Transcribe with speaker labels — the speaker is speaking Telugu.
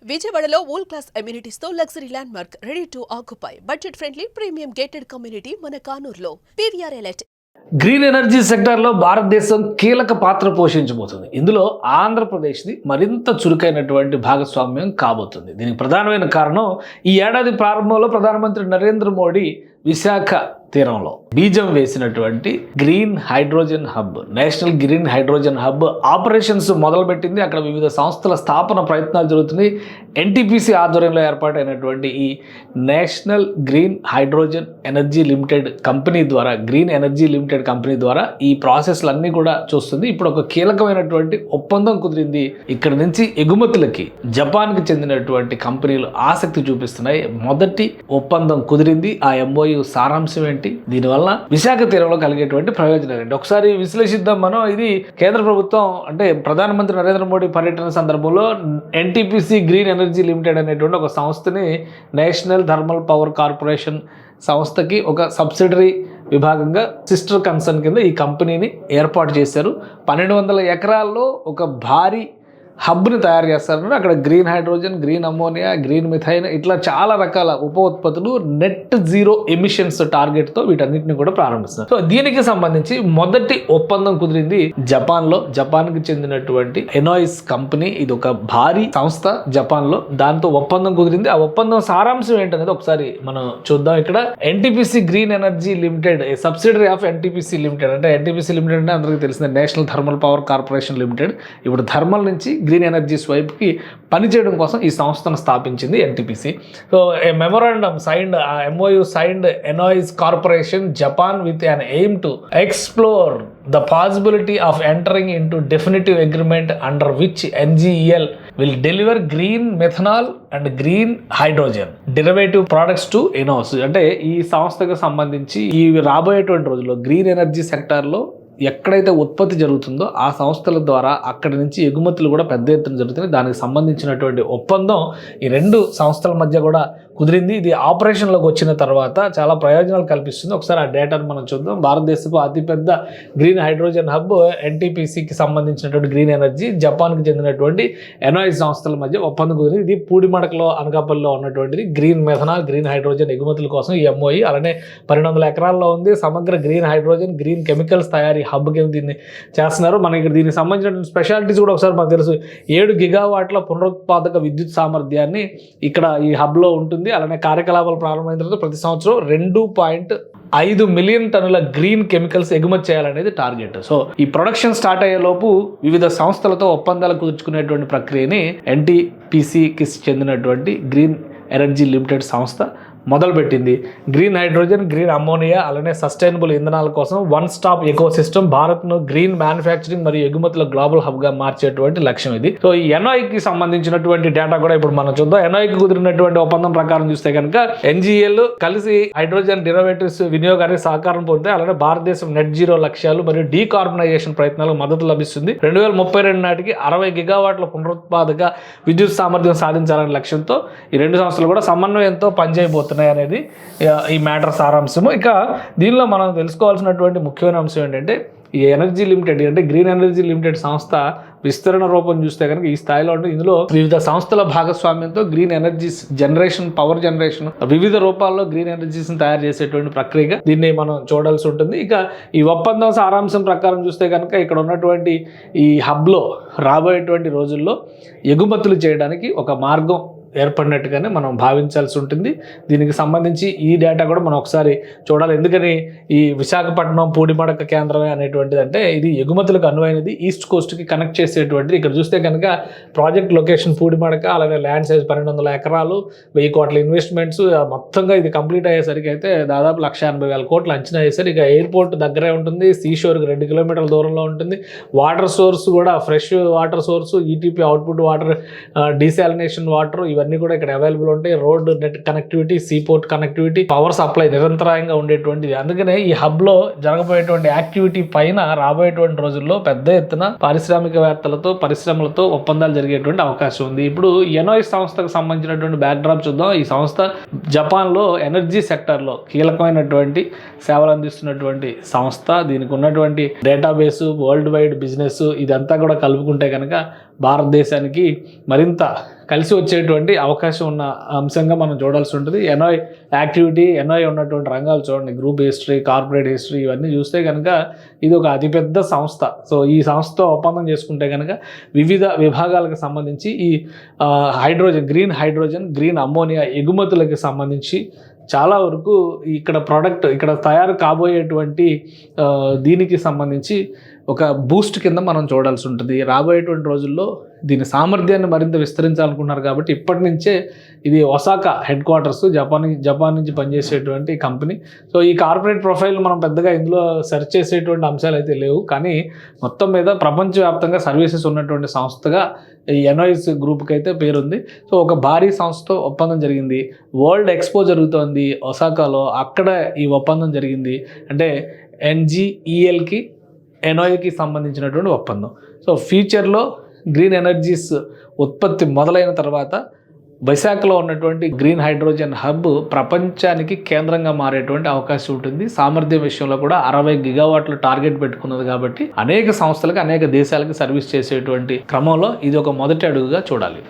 Speaker 1: విజయవాడలో వరల్డ్ క్లాస్ అమ్యూనిటీస్ తో luxury land mark ready to occupy budget friendly premium gated community మన కానూరులో పీవీఆర్ ఎలైట్.
Speaker 2: గ్రీన్ ఎనర్జీ సెక్టార్లో భారతదేశం కీలక పాత్ర పోషించబోతుంది. ఇందులో ఆంధ్రప్రదేశ్ది మరింత చురుకైనటువంటి భాగస్వామ్యం కాబోతుంది. దీనికి ప్రధానమైన కారణం ఈ ఏడాది ప్రారంభంలో ప్రధానమంత్రి నరేంద్ర మోడీ విశాఖ తీరంలో బీజం వేసినటువంటి green hydrogen hub, national green hydrogen hub operations మొదలుపెట్టింది. అక్కడ వివిధ సంస్థల స్థాపన ప్రయత్నాలు జరుగుతున్నాయి. ఎన్టీపీసీ ఆధ్వర్యంలో ఏర్పాటైనటువంటి ఈ national green hydrogen energy limited company ద్వారా, గ్రీన్ ఎనర్జీ లిమిటెడ్ కంపెనీ ద్వారా ఈ ప్రాసెస్లన్నీ కూడా చూస్తుంది. ఇప్పుడు ఒక కీలకమైనటువంటి ఒప్పందం కుదిరింది. ఇక్కడ నుంచి ఎగుమతులకి జపాన్కి చెందినటువంటి కంపెనీలు ఆసక్తి చూపిస్తున్నాయి. మొదటి ఒప్పందం కుదిరింది. ఆ ఎంఓయు సారాంశం ఏంటి, దీనివల్ల విశాఖ తీరంలో కలిగేటువంటి ప్రయోజనం ఏంటి, ఒకసారి విశ్లేషిద్దాం మనం. ఇది కేంద్ర ప్రభుత్వం అంటే ప్రధానమంత్రి నరేంద్ర మోడీ పర్యటన సందర్భంలో ఎన్టీపీసీ గ్రీన్ ఎనర్జీ లిమిటెడ్ అనేటువంటి ఒక సంస్థని నేషనల్ థర్మల్ పవర్ కార్పొరేషన్ సంస్థకి ఒక సబ్సిడరీ విభాగంగా సిస్టర్ కన్సర్న్ కింద ఈ కంపెనీని ఏర్పాటు చేశారు. 1200 ఎకరాల్లో ఒక భారీ హబ్ని తయారు చేస్తారు. అక్కడ green hydrogen, green ammonia, green methane ఇట్లా చాలా రకాల ఉప ఉత్పత్తులు నెట్ జీరో ఎమిషన్స్ టార్గెట్తో వీటన్నిటిని కూడా ప్రారంభిస్తారు. సో దీనికి సంబంధించి మొదటి ఒప్పందం కుదిరింది జపాన్లో. జపాన్కి చెందినటువంటి ఎనాయిస్ కంపెనీ, ఇది ఒక భారీ సంస్థ జపాన్లో. దాంతో ఒప్పందం కుదిరింది. ఆ ఒప్పందం సారాంశం ఏంటనేది ఒకసారి మనం చూద్దాం. ఇక్కడ NTPC green energy limited, subsidiary of NTPC limited. అంటే ఎన్టీపీసీ లిమిటెడ్ అంటే అందరికీ తెలిసిందే national thermal power corporation limited. ఇప్పుడు థర్మల్ నుంచి గ్రీన్ ఎనర్జీస్ వైపుకి పనిచేయడం కోసం ఈ సంస్థను స్థాపించింది NTPC. So a memorandum signed, MOU signed ENEOS corporation Japan with an aim to explore the possibility of entering into definitive agreement under which NGEL will deliver green methanol and green hydrogen derivative products to ENOS. అంటే ఈ సంస్థకు సంబంధించి ఈ రాబోయేటువంటి రోజుల్లో గ్రీన్ ఎనర్జీ సెక్టార్లో ఎక్కడైతే ఉత్పత్తి జరుగుతుందో ఆ సంస్థల ద్వారా అక్కడి నుంచి ఎగుమతులు కూడా పెద్ద ఎత్తున జరుగుతున్నాయి. దానికి సంబంధించినటువంటి ఒప్పందం ఈ రెండు సంస్థల మధ్య కూడా కుదిరింది. ఇది ఆపరేషన్లోకి వచ్చిన తర్వాత చాలా ప్రయోజనాలు కల్పిస్తుంది. ఒకసారి ఆ డేటాను మనం చూద్దాం. భారతదేశపు అతిపెద్ద గ్రీన్ హైడ్రోజన్ హబ్ ఎన్టీపీసీకి సంబంధించినటువంటి గ్రీన్ ఎనర్జీ, జపాన్కి చెందినటువంటి ఎనాయిస్ సంస్థల మధ్య ఒప్పందం కుదిరింది. ఇది పూడిమడకలో అనకాపల్లిలో ఉన్నటువంటిది. గ్రీన్ మెథనాల్, గ్రీన్ హైడ్రోజన్ ఎగుమతుల కోసం ఈ ఎంఓఈ. అలానే 1200 ఎకరాల్లో ఉంది. సమగ్ర గ్రీన్ హైడ్రోజన్, గ్రీన్ కెమికల్స్ తయారీ హబ్ కింద దీన్ని చేస్తున్నారు. మనకి ఇక్కడ దీనికి సంబంధించిన స్పెషాలిటీస్ కూడా ఒకసారి మనకు తెలుసు. 7 గిగావాట్ల పునరుత్పాదక విద్యుత్ సామర్థ్యాన్ని ఇక్కడ ఈ హబ్లో ఉంటుంది. అలానే కార్యకలాపాలు ప్రారంభమైన తర్వాత ప్రతి సంవత్సరం 2.5 మిలియన్ టన్నుల గ్రీన్ కెమికల్స్ ఎగుమతి చేయాలనేది టార్గెట్. సో ఈ ప్రొడక్షన్ స్టార్ట్ అయ్యే లోపు వివిధ సంస్థలతో ఒప్పందాలు కుదుర్చుకునేటువంటి ప్రక్రియని ఎన్టీపీసీకి చెందినటువంటి గ్రీన్ ఎనర్జీ లిమిటెడ్ సంస్థ మొదలుపెట్టింది. గ్రీన్ హైడ్రోజన్, గ్రీన్ అమ్మోనియా అలానే సస్టైనబుల్ ఇంధనాల కోసం వన్ స్టాప్ ఎకో సిస్టమ్, భారత్ను గ్రీన్ మ్యానుఫ్యాక్చరింగ్ మరియు ఎగుమతుల గ్లోబల్ హబ్గా మార్చేటువంటి లక్ష్యం ఇది. సో ఈ ఎన్ఐకి సంబంధించినటువంటి డేటా కూడా ఇప్పుడు మనం చూద్దాం. ఎన్ఐకి కుదిరినటువంటి ఒప్పందం ప్రకారం చూస్తే కనుక ఎన్జీఎల్ కలిసి హైడ్రోజన్ డెరివేటివ్స్ వినియోగానికి సహకారం పొందుతాయి. అలానే భారతదేశం నెట్ జీరో లక్ష్యాలు మరియు డీకార్బనైజేషన్ ప్రయత్నాలకు మద్దతు లభిస్తుంది. 2032 నాటికి 60 గిగావాట్ల పునరుత్పాదక విద్యుత్ సామర్థ్యం సాధించాలనే లక్ష్యంతో ఈ రెండు సంస్థలు కూడా సమన్వయంతో పనిచేయబోతున్నాయి అనేది ఈ మ్యాటర్ సారాంశము. ఇక దీనిలో మనం తెలుసుకోవాల్సినటువంటి ముఖ్యమైన అంశం ఏంటంటే ఈ ఎనర్జీ లిమిటెడ్ అంటే గ్రీన్ ఎనర్జీ లిమిటెడ్ సంస్థ విస్తరణ రూపం చూస్తే కనుక ఈ స్థాయిలో ఉంటుంది. ఇందులో వివిధ సంస్థల భాగస్వామ్యంతో green energies generation, power generation, వివిధ రూపాల్లో గ్రీన్ ఎనర్జీస్ని తయారు చేసేటువంటి ప్రక్రియగా దీన్ని మనం చూడాల్సి ఉంటుంది. ఇక ఈ ఒప్పందం సారాంశం ప్రకారం చూస్తే కనుక ఇక్కడ ఉన్నటువంటి ఈ హబ్లో రాబోయేటువంటి రోజుల్లో ఎగుమతులు చేయడానికి ఒక మార్గం ఏర్పడినట్టుగానే మనం భావించాల్సి ఉంటుంది. దీనికి సంబంధించి ఈ డేటా కూడా మనం ఒకసారి చూడాలి. ఎందుకని ఈ విశాఖపట్నం పూడిమడక కేంద్రమే అనేటువంటిది అంటే ఇది ఎగుమతులకు అనువైనది, ఈస్ట్ కోస్ట్కి కనెక్ట్ చేసేటువంటిది. ఇక్కడ చూస్తే కనుక ప్రాజెక్ట్ లొకేషన్ పూడిమడక, అలాగే ల్యాండ్ సైజ్ 1200 ఎకరాలు, 1000 కోట్ల ఇన్వెస్ట్మెంట్స్. మొత్తంగా ఇది కంప్లీట్ అయ్యేసరికి అయితే దాదాపు 1,80,000 కోట్లు అంచనా వేశారు. ఇక ఎయిర్పోర్ట్ దగ్గరే ఉంటుంది, సీషోర్కి 2 కిలోమీటర్ల దూరంలో ఉంటుంది. వాటర్ సోర్స్ కూడా fresh water source, ETP output water, desalination water ఇవన్నీ కూడా ఇక్కడ అవైలబుల్ ఉంటాయి. Road net connectivity, seaport connectivity, power supply నిరంతరాయంగా ఉండేటువంటిది. అందుకనే ఈ హబ్ లో జరగబోయేటువంటి యాక్టివిటీ పైన రాబోయేటువంటి రోజుల్లో పెద్ద ఎత్తున పారిశ్రామికవేత్తలతో, పరిశ్రమలతో ఒప్పందాలు జరిగేటువంటి అవకాశం ఉంది. ఇప్పుడు ఎనోయిస్ సంస్థకు సంబంధించినటువంటి బ్యాక్డ్రాప్ చూద్దాం. ఈ సంస్థ జపాన్లో ఎనర్జీ సెక్టర్లో కీలకమైనటువంటి సేవలు అందిస్తున్నటువంటి సంస్థ. దీనికి ఉన్నటువంటి డేటాబేసు, వరల్డ్ వైడ్ బిజినెస్ ఇదంతా కూడా కలుపుకుంటే కనుక భారతదేశానికి మరింత కలిసి వచ్చేటువంటి అవకాశం ఉన్న అంశంగా మనం చూడాల్సి ఉంటుంది. ఎన్ఐ యాక్టివిటీ, ఎన్ఐ ఉన్నటువంటి రంగాలు చూడండి, గ్రూప్ హిస్టరీ, కార్పొరేట్ హిస్టరీ ఇవన్నీ చూస్తే కనుక ఇది ఒక అతిపెద్ద సంస్థ. సో ఈ సంస్థతో ఒప్పందం చేసుకుంటే కనుక వివిధ విభాగాలకు సంబంధించి ఈ hydrogen, green hydrogen, green ammonia ఎగుమతులకు సంబంధించి చాలా వరకు ఇక్కడ ప్రోడక్ట్, ఇక్కడ తయారు కాబోయేటువంటి దీనికి సంబంధించి ఒక బూస్ట్ కింద మనం చూడాల్సి ఉంటుంది. రాబోయేటువంటి రోజుల్లో దీని సామర్థ్యాన్ని మరింత విస్తరించాలనుకున్నారు కాబట్టి ఇప్పటి నుంచే ఇది ఒసాకా హెడ్ క్వార్టర్స్, జపాన్ నుంచి పనిచేసేటువంటి కంపెనీ. సో ఈ కార్పొరేట్ ప్రొఫైల్ మనం పెద్దగా ఇందులో సెర్చ్ చేసేటువంటి అంశాలు అయితే లేవు, కానీ మొత్తం మీద ప్రపంచవ్యాప్తంగా సర్వీసెస్ ఉన్నటువంటి సంస్థగా ఈ ఎన్ఐఎస్ గ్రూప్కి అయితే పేరుంది. సో ఒక భారీ సంస్థతో ఒప్పందం జరిగింది. వరల్డ్ ఎక్స్పో జరుగుతోంది ఒసాకాలో, అక్కడ ఈ ఒప్పందం జరిగింది. అంటే NGELకి ఎన్ఐకి సంబంధించినటువంటి ఒప్పందం. సో ఫ్యూచర్లో గ్రీన్ ఎనర్జీస్ ఉత్పత్తి మొదలైన తర్వాత విశాఖలో ఉన్నటువంటి గ్రీన్ హైడ్రోజన్ హబ్ ప్రపంచానికి కేంద్రంగా మారేటువంటి అవకాశం ఉంటుంది. సామర్థ్యం విషయంలో కూడా 60 గిగావాట్ల టార్గెట్ పెట్టుకున్నది కాబట్టి అనేక సంస్థలకు, అనేక దేశాలకు సర్వీస్ చేసేటువంటి క్రమంలో ఇది ఒక మొదటి అడుగుగా చూడాలి.